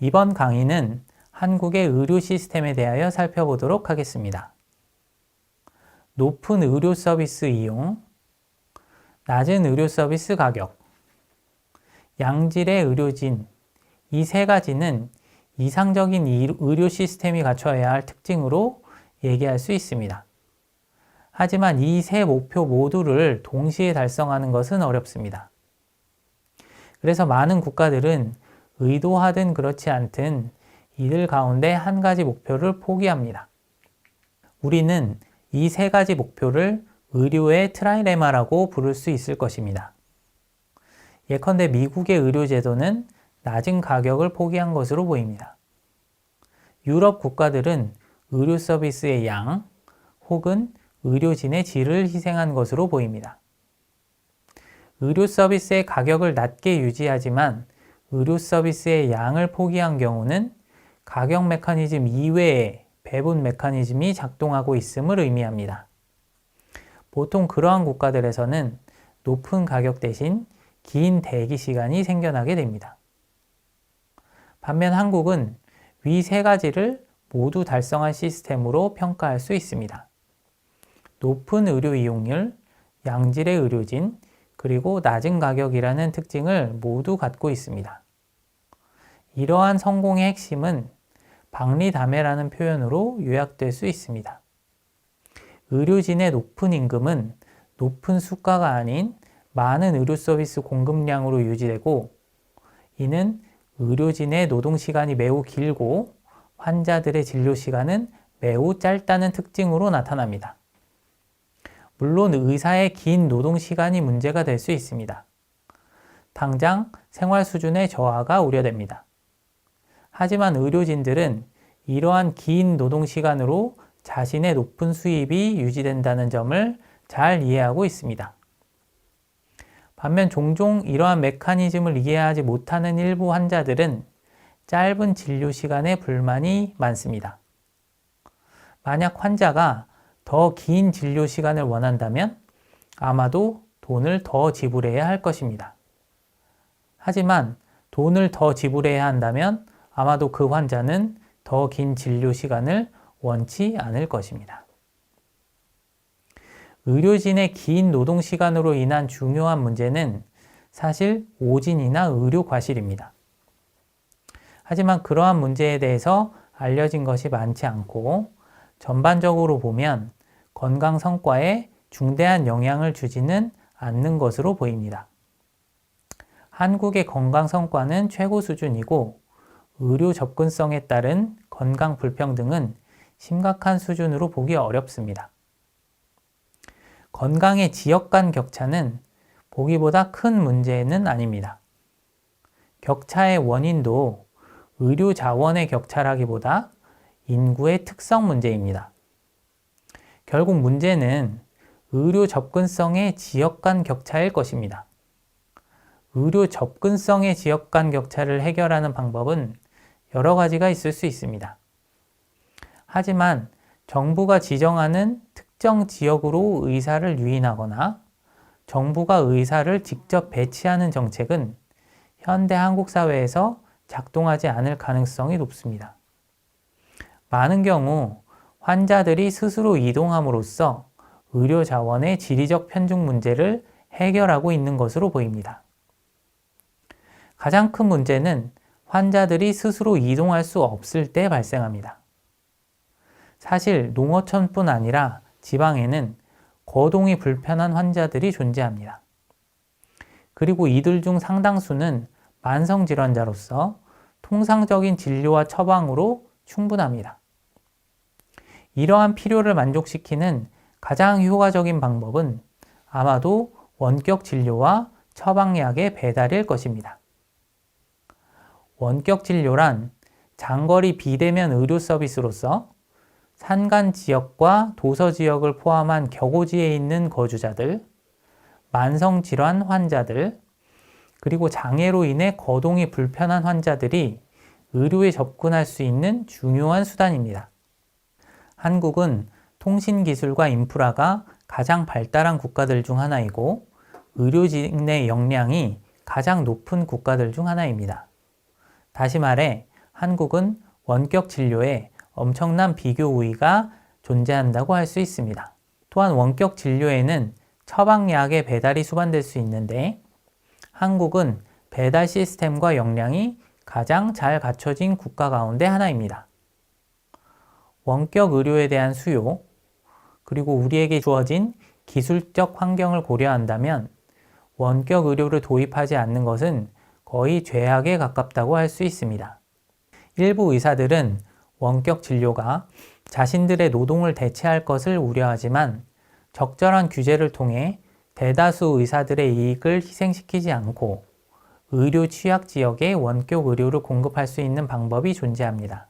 이번 강의는 한국의 의료 시스템에 대하여 살펴보도록 하겠습니다. 높은 의료 서비스 이용, 낮은 의료 서비스 가격, 양질의 의료진, 이 세 가지는 이상적인 의료 시스템이 갖춰야 할 특징으로 얘기할 수 있습니다. 하지만 이 세 목표 모두를 동시에 달성하는 것은 어렵습니다. 그래서 많은 국가들은 의도하든 그렇지 않든 이들 가운데 한 가지 목표를 포기합니다. 우리는 이 세 가지 목표를 의료의 트라이레마라고 부를 수 있을 것입니다. 예컨대 미국의 의료제도는 낮은 가격을 포기한 것으로 보입니다. 유럽 국가들은 의료 서비스의 양 혹은 의료진의 질을 희생한 것으로 보입니다. 의료 서비스의 가격을 낮게 유지하지만 의료 서비스의 양을 포기한 경우는 가격 메커니즘 이외의 배분 메커니즘이 작동하고 있음을 의미합니다. 보통 그러한 국가들에서는 높은 가격 대신 긴 대기 시간이 생겨나게 됩니다. 반면 한국은 위 세 가지를 모두 달성한 시스템으로 평가할 수 있습니다. 높은 의료 이용률, 양질의 의료진, 그리고 낮은 가격이라는 특징을 모두 갖고 있습니다. 이러한 성공의 핵심은 박리다매라는 표현으로 요약될 수 있습니다. 의료진의 높은 임금은 높은 수가가 아닌 많은 의료 서비스 공급량으로 유지되고, 이는 의료진의 노동시간이 매우 길고 환자들의 진료시간은 매우 짧다는 특징으로 나타납니다. 물론 의사의 긴 노동시간이 문제가 될 수 있습니다. 당장 생활 수준의 저하가 우려됩니다. 하지만 의료진들은 이러한 긴 노동시간으로 자신의 높은 수입이 유지된다는 점을 잘 이해하고 있습니다. 반면 종종 이러한 메커니즘을 이해하지 못하는 일부 환자들은 짧은 진료 시간에 불만이 많습니다. 만약 환자가 더 긴 진료 시간을 원한다면 아마도 돈을 더 지불해야 할 것입니다. 하지만 돈을 더 지불해야 한다면 아마도 그 환자는 더 긴 진료 시간을 원치 않을 것입니다. 의료진의 긴 노동 시간으로 인한 중요한 문제는 사실 오진이나 의료 과실입니다. 하지만 그러한 문제에 대해서 알려진 것이 많지 않고 전반적으로 보면 건강 성과에 중대한 영향을 주지는 않는 것으로 보입니다. 한국의 건강 성과는 최고 수준이고 의료 접근성에 따른 건강 불평등은 심각한 수준으로 보기 어렵습니다. 건강의 지역 간 격차는 보기보다 큰 문제는 아닙니다. 격차의 원인도 의료 자원의 격차라기보다 인구의 특성 문제입니다. 결국 문제는 의료 접근성의 지역 간 격차일 것입니다. 의료 접근성의 지역 간 격차를 해결하는 방법은 여러 가지가 있을 수 있습니다. 하지만 정부가 지정하는 특정 지역으로 의사를 유인하거나 정부가 의사를 직접 배치하는 정책은 현대 한국 사회에서 작동하지 않을 가능성이 높습니다. 많은 경우 환자들이 스스로 이동함으로써 의료 자원의 지리적 편중 문제를 해결하고 있는 것으로 보입니다. 가장 큰 문제는 환자들이 스스로 이동할 수 없을 때 발생합니다. 사실 농어촌뿐 아니라 지방에는 거동이 불편한 환자들이 존재합니다. 그리고 이들 중 상당수는 만성질환자로서 통상적인 진료와 처방으로 충분합니다. 이러한 필요를 만족시키는 가장 효과적인 방법은 아마도 원격 진료와 처방약의 배달일 것입니다. 원격 진료란 장거리 비대면 의료 서비스로서 산간 지역과 도서 지역을 포함한 격오지에 있는 거주자들, 만성질환 환자들, 그리고 장애로 인해 거동이 불편한 환자들이 의료에 접근할 수 있는 중요한 수단입니다. 한국은 통신기술과 인프라가 가장 발달한 국가들 중 하나이고 의료진의 역량이 가장 높은 국가들 중 하나입니다. 다시 말해 한국은 원격 진료에 엄청난 비교 우위가 존재한다고 할 수 있습니다. 또한 원격 진료에는 처방약의 배달이 수반될 수 있는데 한국은 배달 시스템과 역량이 가장 잘 갖춰진 국가 가운데 하나입니다. 원격 의료에 대한 수요, 그리고 우리에게 주어진 기술적 환경을 고려한다면 원격 의료를 도입하지 않는 것은 거의 죄악에 가깝다고 할 수 있습니다. 일부 의사들은 원격 진료가 자신들의 노동을 대체할 것을 우려하지만 적절한 규제를 통해 대다수 의사들의 이익을 희생시키지 않고 의료 취약 지역에 원격 의료를 공급할 수 있는 방법이 존재합니다.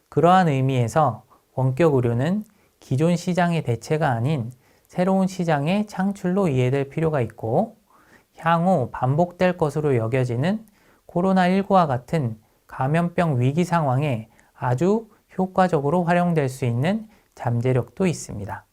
그러한 의미에서 원격 의료는 기존 시장의 대체가 아닌 새로운 시장의 창출로 이해될 필요가 있고 향후 반복될 것으로 여겨지는 코로나19와 같은 감염병 위기 상황에 아주 효과적으로 활용될 수 있는 잠재력도 있습니다.